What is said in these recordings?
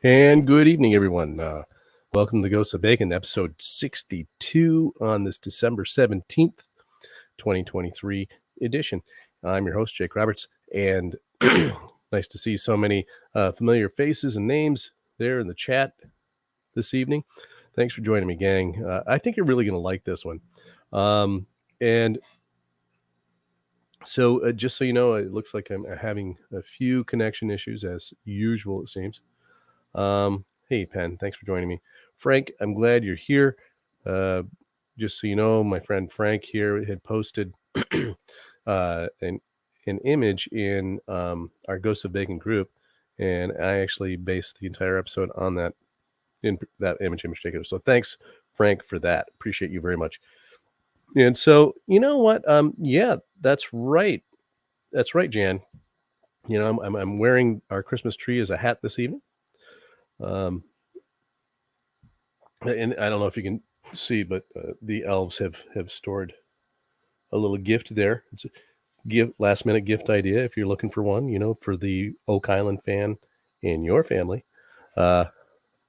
And good evening, everyone. Welcome to the Ghost of Bacon, episode 62 on this December 17th, 2023 edition. I'm your host, Jake Roberts, and nice to see so many familiar faces and names there in the chat this evening. Thanks for joining me, gang. I think you're really going to like this one. And so just so you know, it looks like I'm having a few connection issues as usual, it seems. Hey, Penn, thanks for joining me. Frank, I'm glad you're here. Just so you know, my friend Frank here had posted an image in our Ghost of Bacon group, and I actually based the entire episode on that image in particular. So thanks, Frank, for that. Appreciate you very much. And so, you know what? Yeah, that's right. That's right, Jan. You know, I'm wearing our Christmas tree as a hat this evening. And I don't know if you can see, but the elves have stored a little gift there. It's a last minute gift idea if you're looking for one, you know, for the Oak Island fan in your family.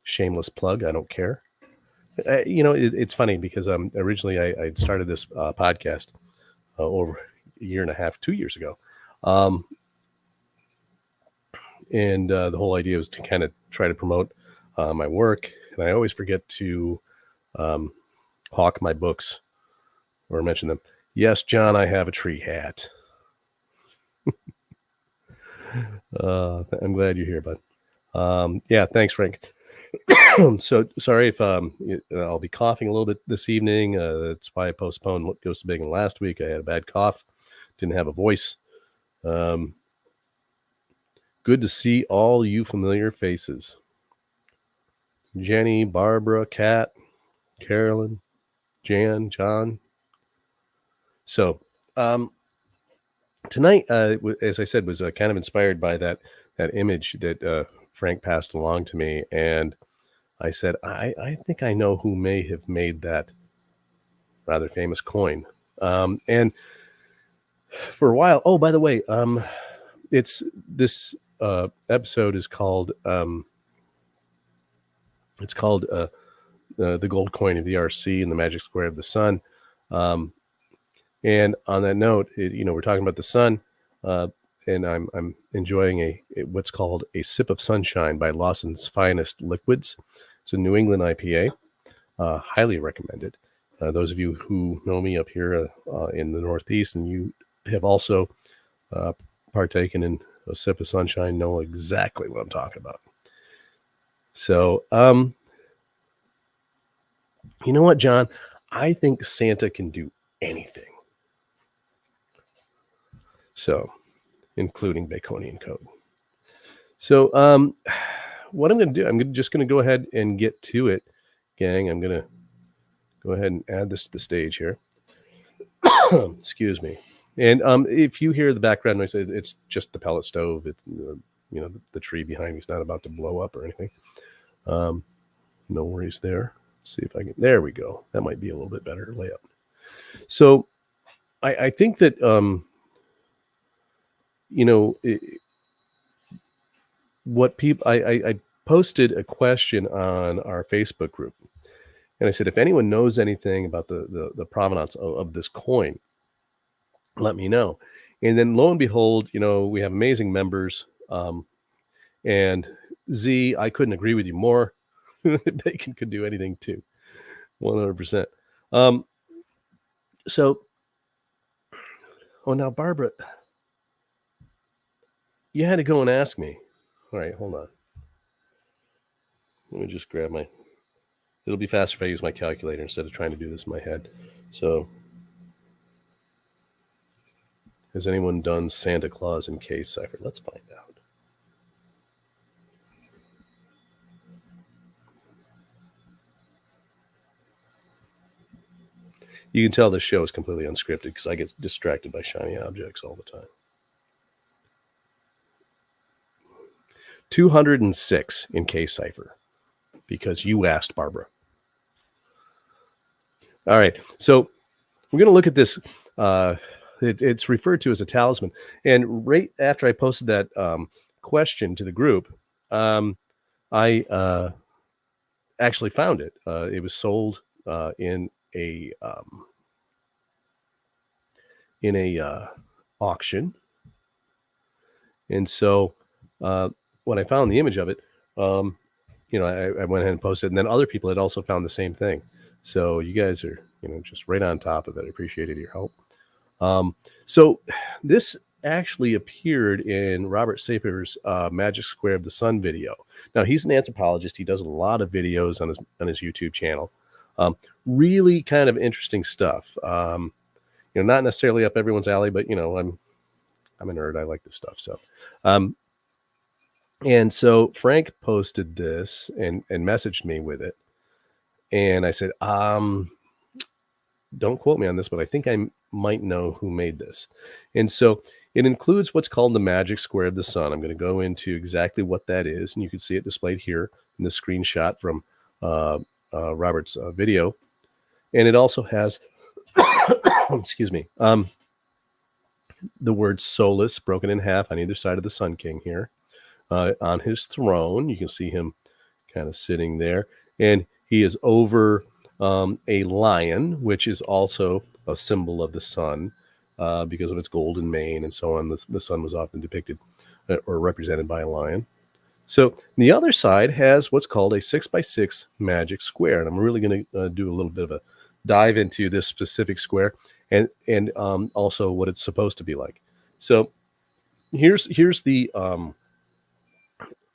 Shameless plug, I don't care. You know, it's funny because originally I started this podcast over a year and a half, 2 years ago. And the whole idea was to kind of try to promote my work. And I always forget to hawk my books or mention them. Yes, John, I have a tree hat. I'm glad you're here, bud. Yeah, thanks, Frank. So sorry if I'll be coughing a little bit this evening. That's why I postponed what Goes to Bacon last week. I had a bad cough, didn't have a voice. Good to see all you familiar faces. Jenny, Barbara, Kat, Carolyn, Jan, John. So tonight, as I said, was kind of inspired by that image that Frank passed along to me. And I said, I think I know who may have made that rather famous coin. And for a while, oh, by the way, it's this episode is called the gold coin of the RC and the magic square of the sun. And on that note, we're talking about the sun, and I'm enjoying what's called a Sip of Sunshine by Lawson's Finest Liquids. It's a New England IPA. Highly recommended. Those of you who know me up here in the Northeast, and you have also partaken in a Sip of Sunshine, know exactly what I'm talking about. So, you know what, John? I think Santa can do anything. So, including Baconian code. So, what I'm going to do, I'm just going to go ahead and get to it, gang. I'm going to go ahead and add this to the stage here. Excuse me. And if you hear the background noise, it's just the pellet stove. It's the tree behind me is not about to blow up or anything. No worries there. Let's see if I can. There we go. That might be a little bit better layout. So I think that what people I posted a question on our Facebook group, and I said, if anyone knows anything about the provenance of this coin, let me know. And then lo and behold, we have amazing members. And Z, I couldn't agree with you more. Bacon could do anything too. 100%. Now, Barbara, you had to go and ask me. All right, hold on. Let me just grab it'll be faster if I use my calculator instead of trying to do this in my head. So, has anyone done Santa Claus in Cipher? Let's find out. You can tell this show is completely unscripted because I get distracted by shiny objects all the time. 206 in Cipher because you asked, Barbara. All right, so we're going to look at this. It's referred to as a talisman. And right after I posted that question to the group, I actually found it. It was sold in a auction, and so uh, when I found the image of it, um, I went ahead and posted, and then other people had also found the same thing. So you guys are, just right on top of it. I appreciated your help. So this actually appeared in Robert Sapir's Magic Square of the Sun video. Now he's an anthropologist. He does a lot of videos on his YouTube channel. Really kind of interesting stuff. Not necessarily up everyone's alley, but I'm a nerd. I like this stuff. So, um, and so Frank posted this and messaged me with it, and I said, don't quote me on this, but I think I might know who made this. And so it includes what's called the Magic Square of the Sun. I'm going to go into exactly what that is, and you can see it displayed here in the screenshot from Robert's video. And it also has, excuse me, the word SOLIS broken in half on either side of the Sun King here. On his throne, you can see him kind of sitting there, and he is over a lion, which is also a symbol of the sun because of its golden mane and so on. The sun was often depicted or represented by a lion. So the other side has what's called a 6x6 magic square, and I'm really going to do a little bit of a dive into this specific square and also what it's supposed to be like. So here's the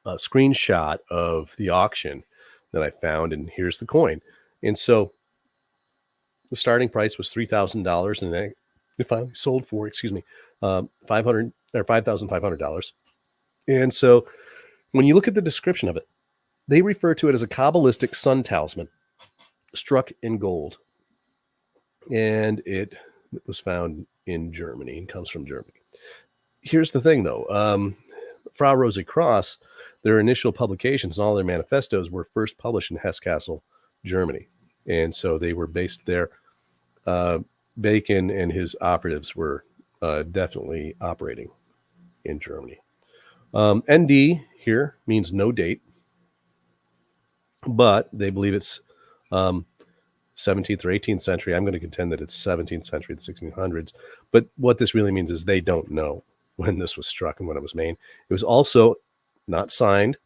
screenshot of the auction that I found, and here's the coin. And so the starting price was $3,000, and they finally sold for, $5,500. And so when you look at the description of it, they refer to it as a Kabbalistic sun talisman struck in gold. And it was found in Germany and comes from Germany. Here's the thing, though. Frau Rosi Cosse, their initial publications and all their manifestos were first published in Hesse-Kassel, Germany. And so they were based there. Bacon and his operatives were definitely operating in Germany. ND here means no date, but they believe it's 17th or 18th century. I'm going to contend that it's 17th century, the 1600s. But what this really means is they don't know when this was struck and when it was made. It was also not signed,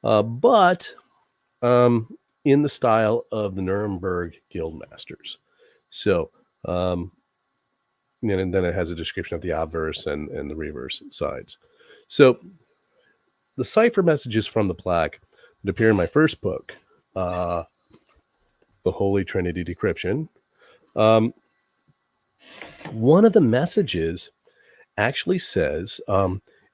but in the style of the Nuremberg Guildmasters. So, and then it has a description of the obverse and the reverse sides. So the cipher messages from the plaque that appear in my first book, The Holy Trinity Decryption. One of the messages actually says,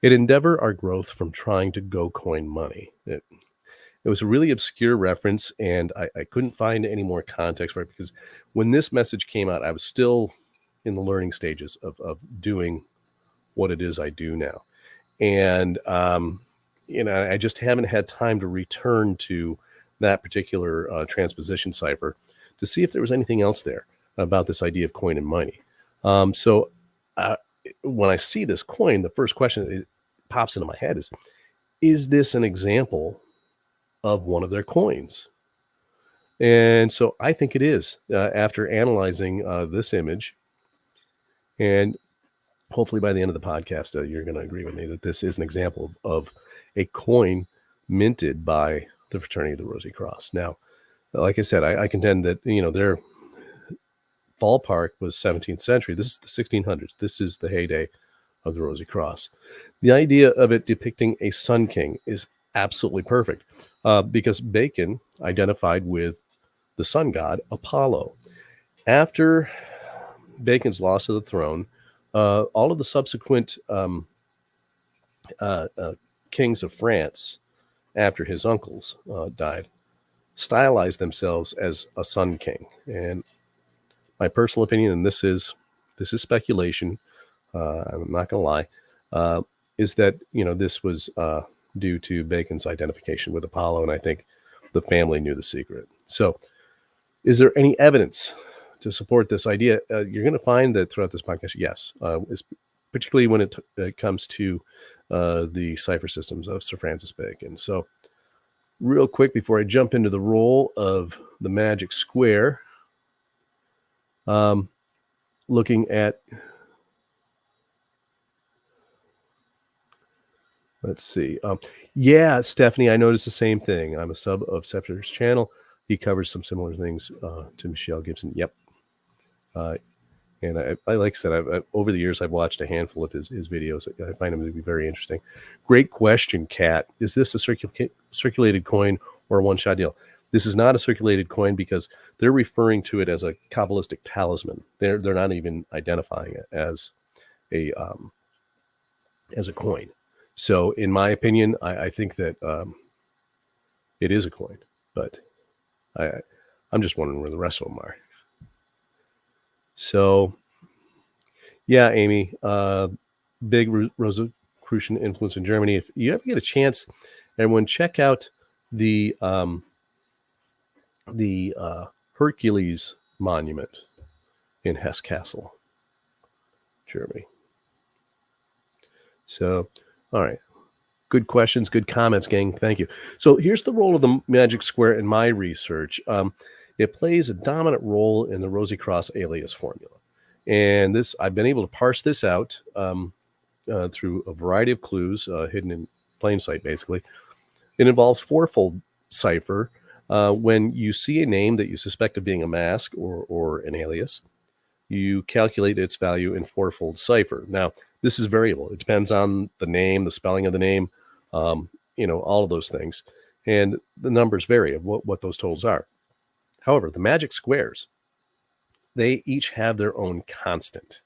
it endeavor our growth from trying to go coin money. It was a really obscure reference, and I couldn't find any more context for it because when this message came out, I was still in the learning stages of doing what it is I do now. And, I just haven't had time to return to that particular transposition cipher to see if there was anything else there about this idea of coin and money. So when I see this coin, the first question that pops into my head is this an example of one of their coins? And so I think it is after analyzing this image. And hopefully by the end of the podcast, you're going to agree with me that this is an example of a coin minted by the Fraternity of the Rosi Cross. Now, like I said, I contend that, their ballpark was 17th century. This is the 1600s. This is the heyday of the Rosi Cross. The idea of it depicting a sun king is absolutely perfect because Bacon identified with the sun god Apollo. After Bacon's loss of the throne, all of the subsequent kings of France, after his uncles died, stylized themselves as a sun king. And my personal opinion, and this is speculation, I'm not going to lie, is that this was due to Bacon's identification with Apollo, and I think the family knew the secret. So, is there any evidence to support this idea? You're going to find that throughout this podcast, yes, particularly when it comes to the cipher systems of Sir Francis Bacon. So real quick before I jump into the role of the magic square, looking at, let's see. Yeah, Stephanie, I noticed the same thing. I'm a sub of Cipher's channel. He covers some similar things to Michelle Gibson. Yep. And I like I said, over the years, I've watched a handful of his videos. I find him to be very interesting. Great question, Kat. Is this a circulated coin or a one-shot deal? This is not a circulated coin because they're referring to it as a Kabbalistic talisman. They're not even identifying it as a coin. So, in my opinion, I think that it is a coin, but I'm just wondering where the rest of them are. So, yeah, Amy, big Rosicrucian influence in Germany. If you ever get a chance, everyone check out the Hercules Monument in Hesse Castle, Germany. So, all right. Good questions, good comments, gang. Thank you. So here's the role of the magic square in my research. It plays a dominant role in the Rosi Cosse alias formula. And this, I've been able to parse this out through a variety of clues hidden in plain sight, basically. It involves fourfold cipher. When you see a name that you suspect of being a mask or an alias, you calculate its value in fourfold cipher. Now, this is variable. It depends on the name, the spelling of the name, all of those things. And the numbers vary of what those totals are. However, the magic squares, they each have their own constant.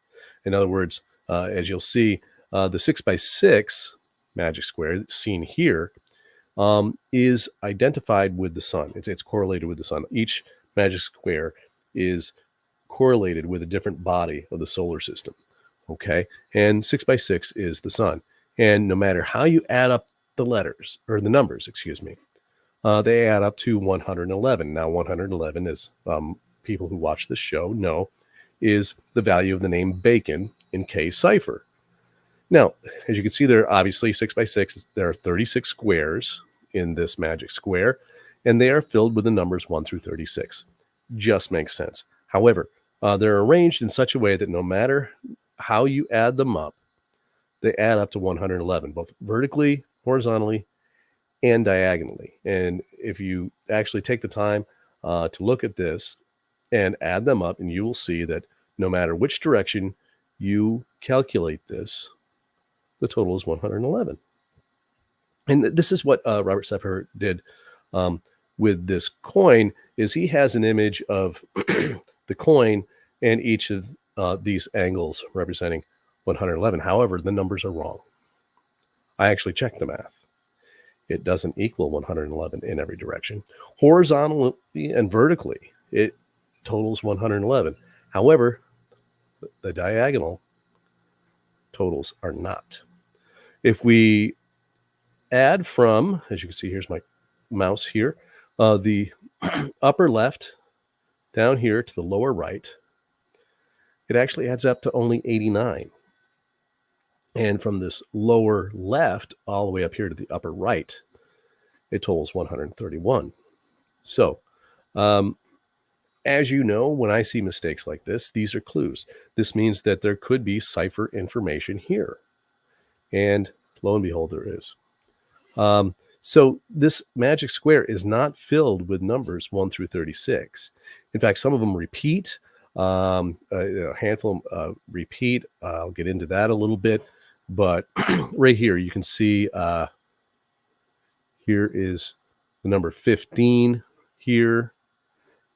In other words, as you'll see, the 6x6 magic square seen here is identified with the sun. It's correlated with the sun. Each magic square is correlated with a different body of the solar system. Okay, and 6x6 is the sun. And no matter how you add up the letters, or the numbers, excuse me, they add up to 111. Now, 111, as people who watch this show know, is the value of the name Bacon in K cipher. Now, as you can see there, obviously 6x6, there are 36 squares in this magic square, and they are filled with the numbers 1 through 36. Just makes sense. However, they're arranged in such a way that no matter how you add them up, they add up to 111, both vertically, horizontally, and diagonally. And if you actually take the time to look at this and add them up, and you will see that no matter which direction you calculate this, the total is 111. And this is what Robert Cipher did with this coin, is he has an image of the coin and each of these angles representing 111. However, the numbers are wrong. I actually checked the math. It doesn't equal 111 in every direction. Horizontally and vertically, it totals 111. However, the diagonal totals are not. If we add from, as you can see, here's my mouse here, the upper left down here to the lower right, it actually adds up to only 89. And from this lower left all the way up here to the upper right, it totals 131. So, as you know, when I see mistakes like this, these are clues. This means that there could be cipher information here. And lo and behold, there is. So this magic square is not filled with numbers 1 through 36. In fact, some of them repeat. A handful repeat. I'll get into that a little bit. But right here, you can see here is the number 15 here.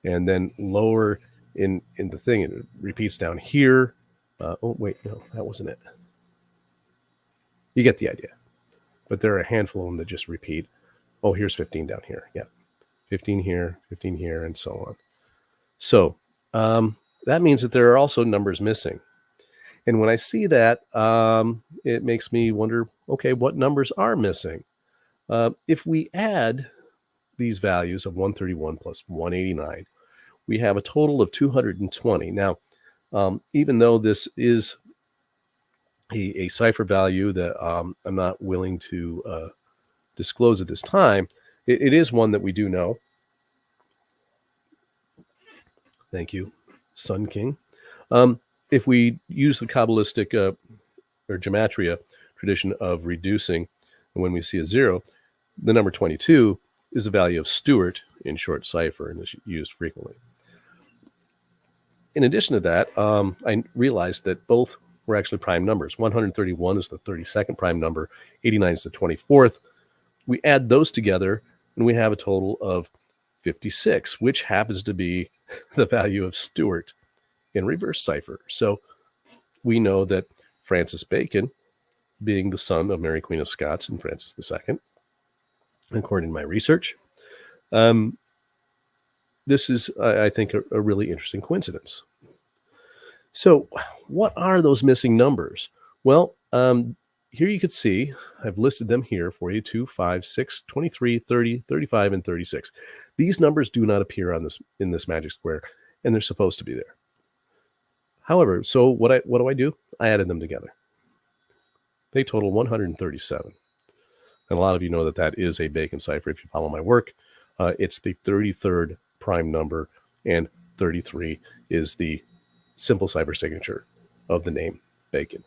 And then lower in the thing, it repeats down here. Oh, wait, no, that wasn't it. You get the idea. But there are a handful of them that just repeat. Oh, here's 15 down here. Yeah. 15 here, and so on. So that means that there are also numbers missing. And when I see that, it makes me wonder, okay, what numbers are missing? If we add these values of 131 plus 189, we have a total of 220. Now, even though this is a cipher value that I'm not willing to disclose at this time, it is one that we do know. Thank you, Sun King. If we use the Kabbalistic or gematria tradition of reducing, and when we see a 0, the number 22 is the value of Stewart in short cipher and is used frequently. In addition to that, I realized that both were actually prime numbers. 131 is the 32nd prime number, 89 is the 24th. We add those together, and we have a total of 56, which happens to be the value of Stewart in reverse cipher. So we know that Francis Bacon, being the son of Mary Queen of Scots and Francis II, according to my research, this is, I think, a really interesting coincidence. So what are those missing numbers? Well, here you could see, I've listed them here for you, 2, 5, 6, 23, 30, 35, and 36. These numbers do not appear on in this magic square, and they're supposed to be there. However, so what do I do? I added them together. They total 137. And a lot of you know that that is a Bacon cipher if you follow my work. It's the 33rd prime number, and 33 is the simple cipher signature of the name Bacon.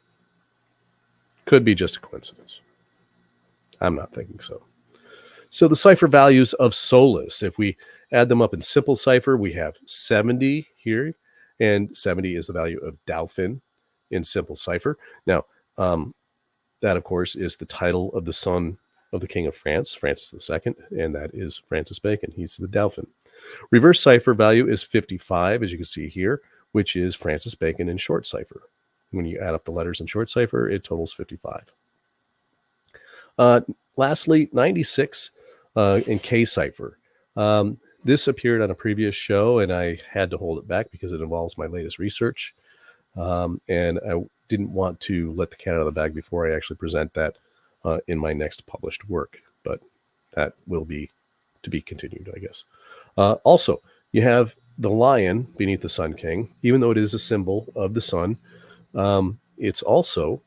Could be just a coincidence. I'm not thinking so. So the cipher values of SOLIS, if we add them up in simple cipher, we have 70 here, and 70 is the value of Dauphin in simple cipher. Now, that, of course, is the title of the son of the King of France, Francis II, and that is Francis Bacon. He's the Dauphin. Reverse cipher value is 55, as you can see here, which is Francis Bacon in short cipher. When you add up the letters in short cipher, it totals 55. Lastly, 96 in K cipher. This appeared on a previous show, and I had to hold it back because it involves my latest research. And I didn't want to let the cat out of the bag before I actually present that in my next published work. But that will be to be continued, I guess. Also, you have the lion beneath the Sun King. Even though it is a symbol of the sun, it's also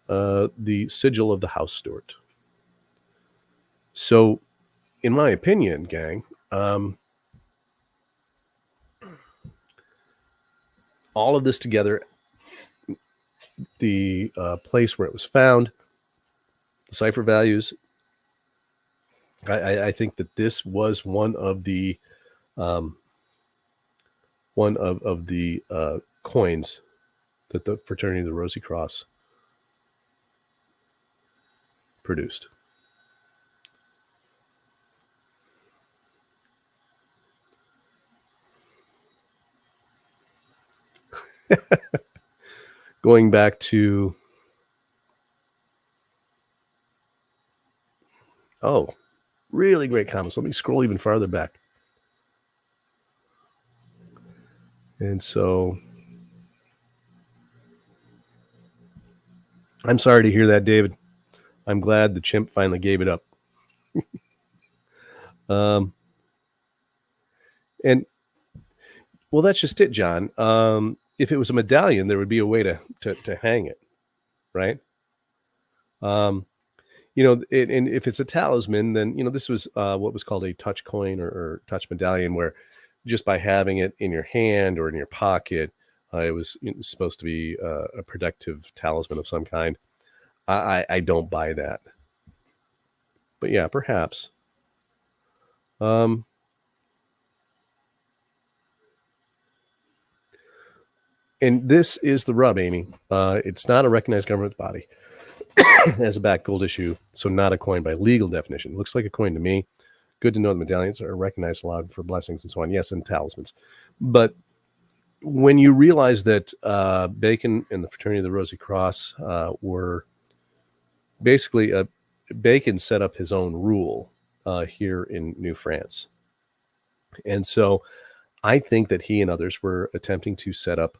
the sigil of the House Stuart. So, in my opinion, gang, all of this together, the place where it was found, the cipher values, I think that this was one of the coins that the fraternity of the Rosi Cross produced. Going back to, really great comments. Let me scroll even farther back. And so, I'm sorry to hear that, David. I'm glad the chimp finally gave it up. And, well, that's just it, John. If it was a medallion, there would be a way to hang it, right? And if it's a talisman, then, this was what was called a touch coin or touch medallion, where just by having it in your hand or in your pocket, it was supposed to be a protective talisman of some kind. I don't buy that. But yeah, perhaps. And this is the rub, Amy. It's not a recognized government body. It has a back gold issue, so not a coin by legal definition. Looks like a coin to me. Good to know the medallions are recognized, allowed for blessings and so on. Yes, and talismans. But when you realize that Bacon and the fraternity of the Rosi Cross were basically, Bacon set up his own rule here in New France. And so I think that he and others were attempting to set up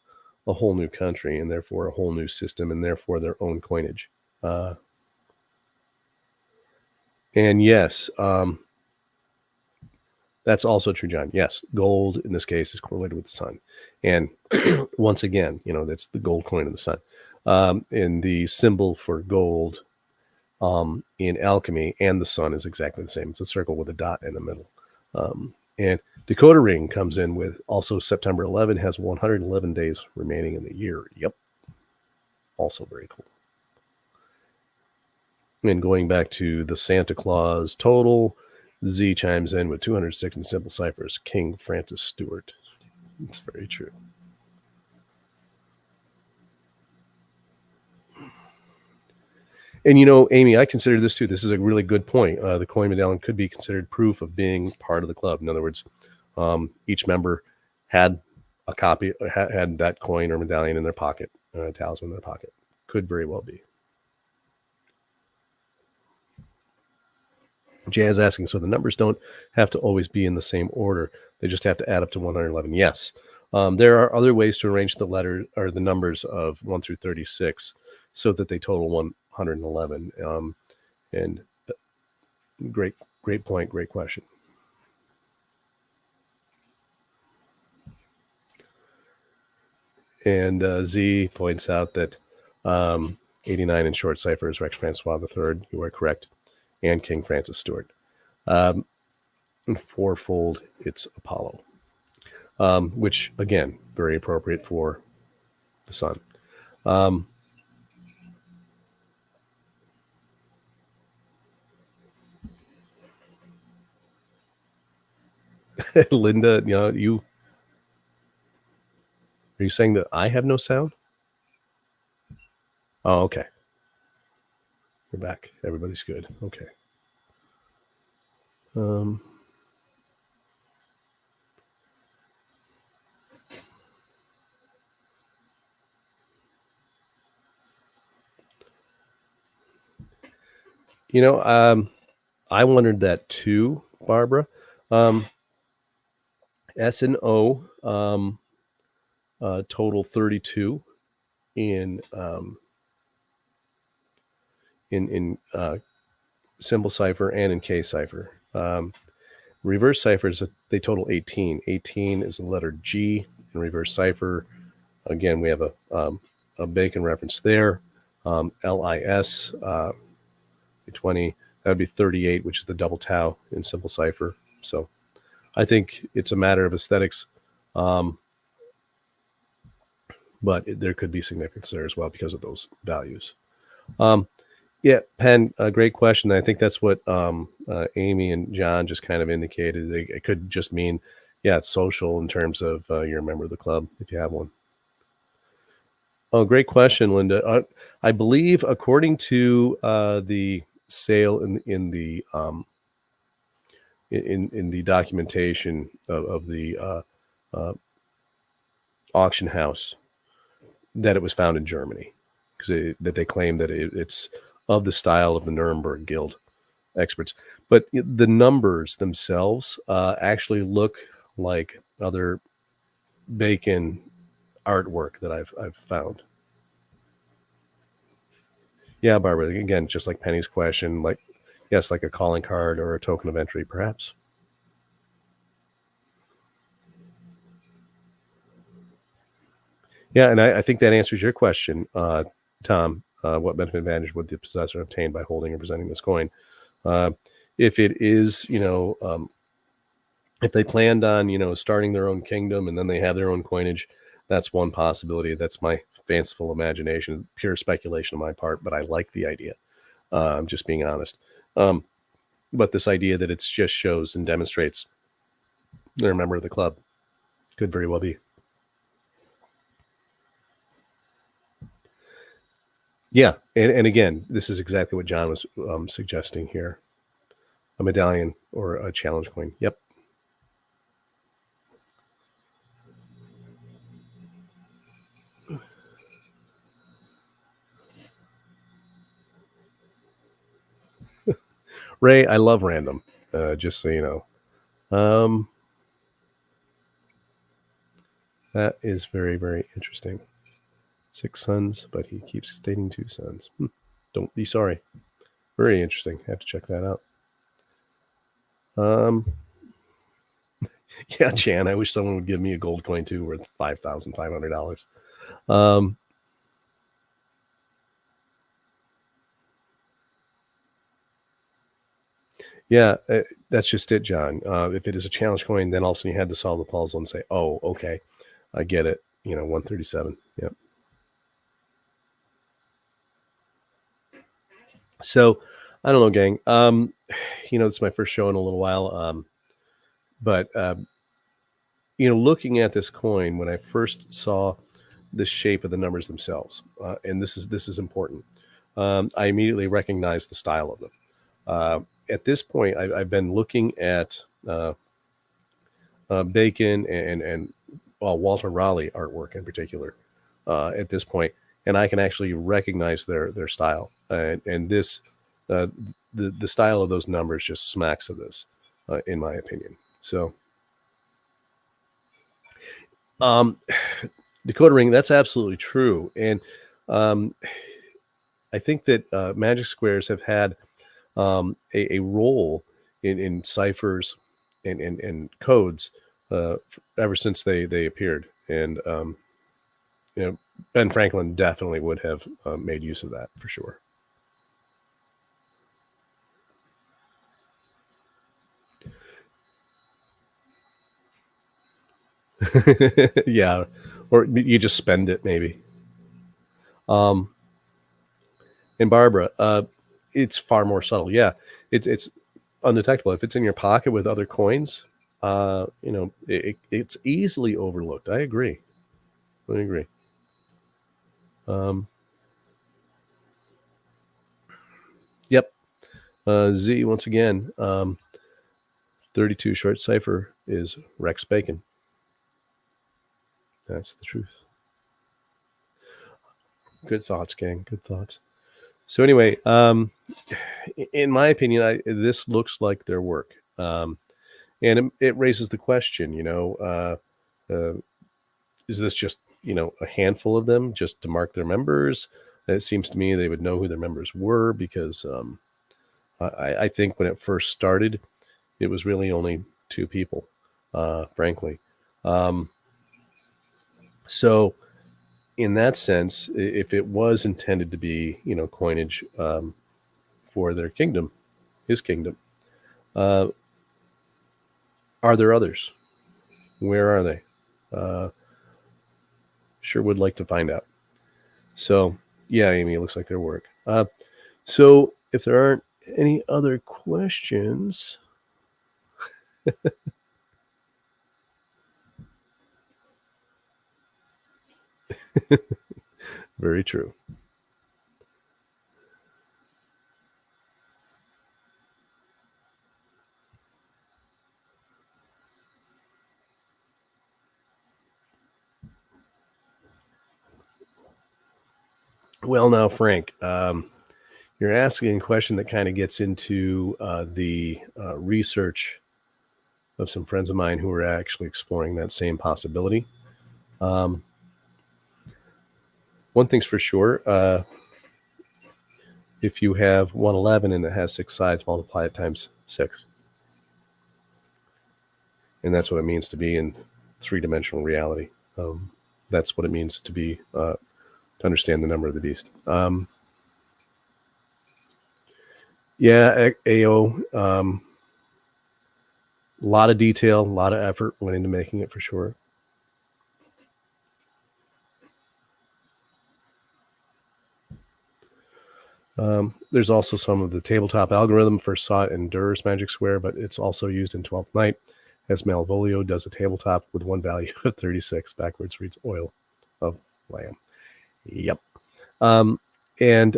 a whole new country, and therefore a whole new system, and therefore their own coinage. And yes, that's also true, John. Yes, gold in this case is correlated with the sun. And once again, that's the gold coin of the sun. And the symbol for gold in alchemy, and the sun is exactly the same. It's a circle with a dot in the middle. And Dakota Ring comes in with also September 11, has 111 days remaining in the year. Yep. Also very cool. And going back to the Santa Claus total, Z chimes in with 206 in simple ciphers. King Francis Stewart. It's very true. And, Amy, I consider this too. This is a really good point. The coin medallion could be considered proof of being part of the club. In other words, each member had a copy, had that coin or medallion in their pocket, talisman in their pocket. Could very well be. Jazz asking, so the numbers don't have to always be in the same order. They just have to add up to 111. Yes. There are other ways to arrange the letter or the numbers of 1 through 36 so that they total 111. And great point, great question. And Z points out that 89 in short cipher is Rex Francois III. You are correct. And King Francis Stewart. And fourfold, it's Apollo, which, again, very appropriate for the sun. Linda, are you saying that I have no sound? Oh, okay. We're back. Everybody's good. Okay. I wondered that too, Barbara. S and O total 32 in symbol cipher and in K cipher. Reverse ciphers, they total 18. 18 is the letter G in reverse cipher. Again, we have a Bacon reference there. LIS 20, that would be 38, which is the double tau in simple cipher. So I think it's a matter of aesthetics, but there could be significance there as well because of those values. Yeah, Penn, a great question. I think that's what Amy and John just kind of indicated. It could just mean, it's social in terms of you're a member of the club if you have one. Oh, great question, Linda. I believe, according to the sale in the documentation of the auction house, that it was found in Germany, because that they claim that it's of the style of the Nuremberg Guild experts. But the numbers themselves actually look like other Bacon artwork that I've found. Yeah, Barbara, again, just like Penny's question, like a calling card or a token of entry, perhaps. Yeah, and I think that answers your question, Tom. What benefit advantage would the possessor obtain by holding or presenting this coin? If it is, if they planned on, starting their own kingdom and then they have their own coinage, that's one possibility. That's my fanciful imagination, pure speculation on my part, but I like the idea. I'm just being honest. But this idea that it just shows and demonstrates they're a member of the club could very well be. Yeah, and again, this is exactly what John was suggesting here. A medallion or a challenge coin. Yep. Ray, I love random, just so you know. That is very, very interesting. 6 sons, but he keeps stating 2 sons. Don't be sorry. Very interesting. Have to check that out. Yeah, Chan, I wish someone would give me a gold coin too, worth $5,500. Yeah, that's just it, John. If it is a challenge coin, then also you had to solve the puzzle and say, "Oh, okay, I get it." 137. Yeah. So, I don't know, gang. It's my first show in a little while. But looking at this coin when I first saw the shape of the numbers themselves, and this is important. I immediately recognized the style of them. Uh, at this point, I've been looking at Bacon and well, Walter Raleigh artwork in particular at this point, and I can actually recognize their style. And this uh, the style of those numbers just smacks of this, in my opinion. So, um, Dakota Ring, that's absolutely true, and um, I think that Magic Squares have had a role in ciphers and codes ever since they appeared, and Ben Franklin definitely would have made use of that for sure. Yeah, or you just spend it maybe. Um, and Barbara, it's far more subtle. Yeah, it's undetectable. If it's in your pocket with other coins, it's easily overlooked. I agree. I agree. Um, yep. Z once again. 32 short cipher is Rex Bacon. That's the truth. Good thoughts, gang. Good thoughts. So anyway, in my opinion, this looks like their work, and it raises the question. Is this just a handful of them just to mark their members? It seems to me they would know who their members were because I think when it first started, it was really only two people, frankly. Um, so in that sense, if it was intended to be coinage for their kingdom, his kingdom, uh, are there others? Where are they? Uh, sure would like to find out. So yeah, Amy, it looks like their work. So if there aren't any other questions, very true. Well, now, Frank, you're asking a question that kind of gets into the research of some friends of mine who are actually exploring that same possibility. Um, one thing's for sure: if you have 111 and it has six sides, multiply it times six, and that's what it means to be in three-dimensional reality. That's what it means to be to understand the number of the beast. Yeah, AO. A lot of detail, a lot of effort went into making it for sure. There's also some of the tabletop algorithm. First saw it in Durr's Magic Square, but it's also used in 12th Night, as Malvolio does a tabletop with one value of 36. Backwards reads oil of lamb. Yep. And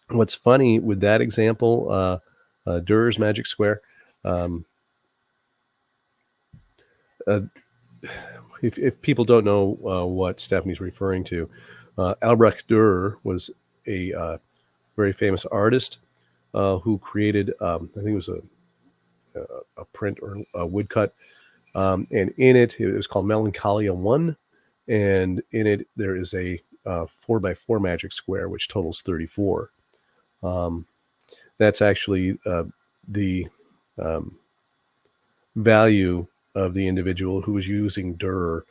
what's funny with that example, Durr's Magic Square, um, uh, if people don't know what Stephanie's referring to, Albrecht Dürer was a very famous artist who created, I think it was a print or a woodcut, and in it was called Melancholia One, and in it there is a 4x4 magic square which totals 34. Um, that's actually the um, value of the individual who was using Dürer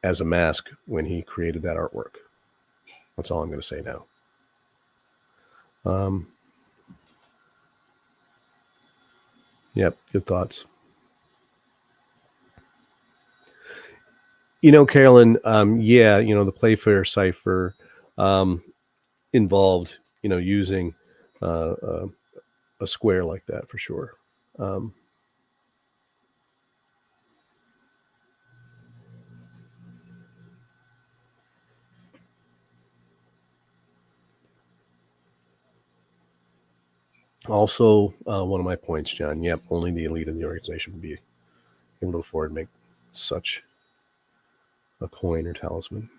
as a mask when he created that artwork. That's all I'm going to say now. Um, Yep. Good thoughts. You know, Carolyn, yeah, you know, the Playfair cipher um, involved, you know, using uh, uh, a square like that for sure. Um, Also, one of my points, John. Yep, only the elite of the organization would be able to afford to make such a coin or talisman.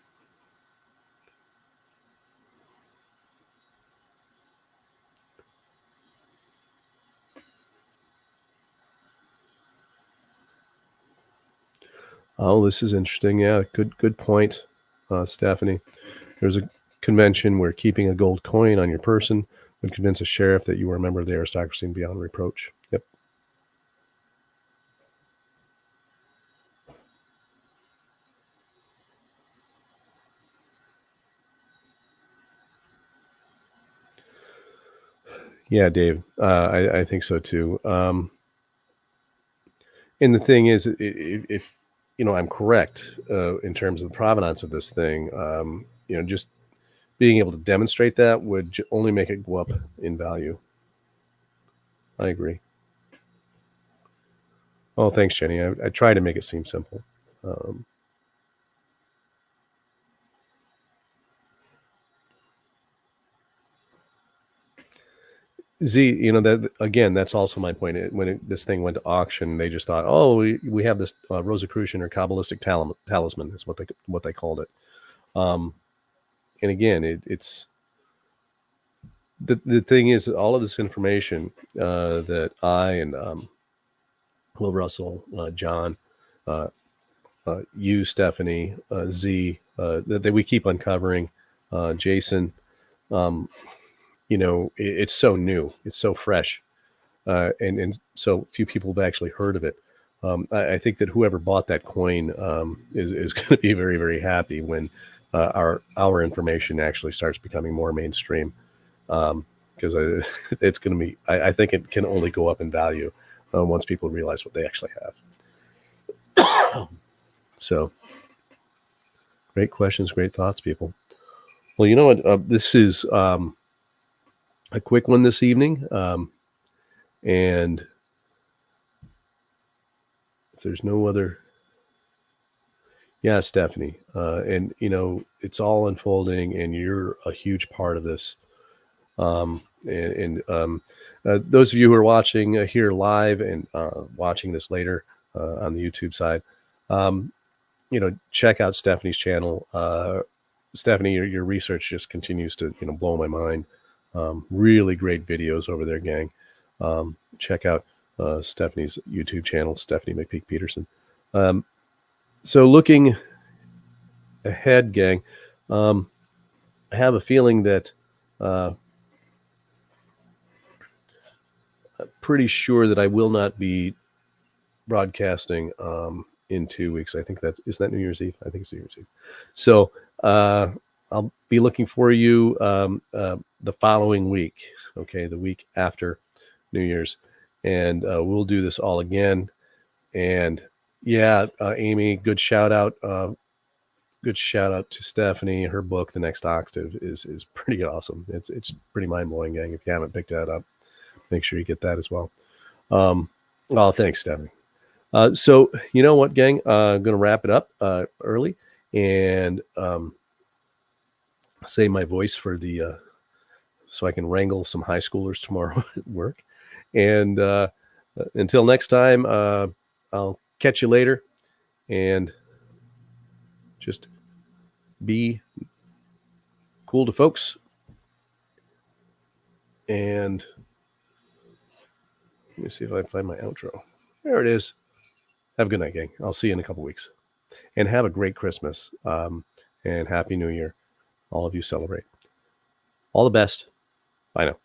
Oh, this is interesting. Yeah, good point, Stephanie. There's a convention where keeping a gold coin on your person would convince a sheriff that you were a member of the aristocracy and beyond reproach. Yep. Yeah, Dave. I think so too. And the thing is, if you know I'm correct in terms of the provenance of this thing, you know, just being able to demonstrate that would only make it go up in value. I agree. Oh, thanks, Jenny. I try to make it seem simple. Um, Z, you know that again. That's also my point. This thing went to auction, they just thought, "Oh, we have this Rosicrucian or Kabbalistic talisman," is what they called it. Um, and again, it's the thing is that all of this information that I and Will Russell, John, uh, you, Stephanie, Z, that we keep uncovering, Jason. Um, you know, it's so new, it's so fresh, and so few people have actually heard of it. I think that whoever bought that coin is going to be very very happy when our information actually starts becoming more mainstream. Because it's going to be, I think it can only go up in value once people realize what they actually have. So, great questions, great thoughts, people. Well, you know what? This is a quick one this evening. And if there's no other, yeah, Stephanie. And, you know, it's all unfolding, and you're a huge part of this. Those of you who are watching here live and watching this later on the YouTube side, um, you know, check out Stephanie's channel. Stephanie, your research just continues to, you know, blow my mind. Really great videos over there, gang. Check out Stephanie's YouTube channel, Stephanie McPeak Peterson. So looking ahead, gang, I have a feeling that I'm pretty sure that I will not be broadcasting in 2 weeks. I think is that New Year's Eve? I think it's New Year's Eve. So I'll be looking for you the following week. Okay, the week after New Year's, and we'll do this all again. And yeah, Amy, good shout out. Good shout out to Stephanie. Her book, The Next Octave, is pretty awesome. It's pretty mind blowing, gang. If you haven't picked that up, make sure you get that as well. Oh, thanks, Stephanie. So you know what, gang? I'm gonna wrap it up early and save my voice for the so I can wrangle some high schoolers tomorrow at work. And until next time, I'll catch you later. And just be cool to folks. And let me see if I can find my outro. There it is. Have a good night, gang. I'll see you in a couple weeks. And have a great Christmas and Happy New Year. All of you celebrate. All the best. Bye now.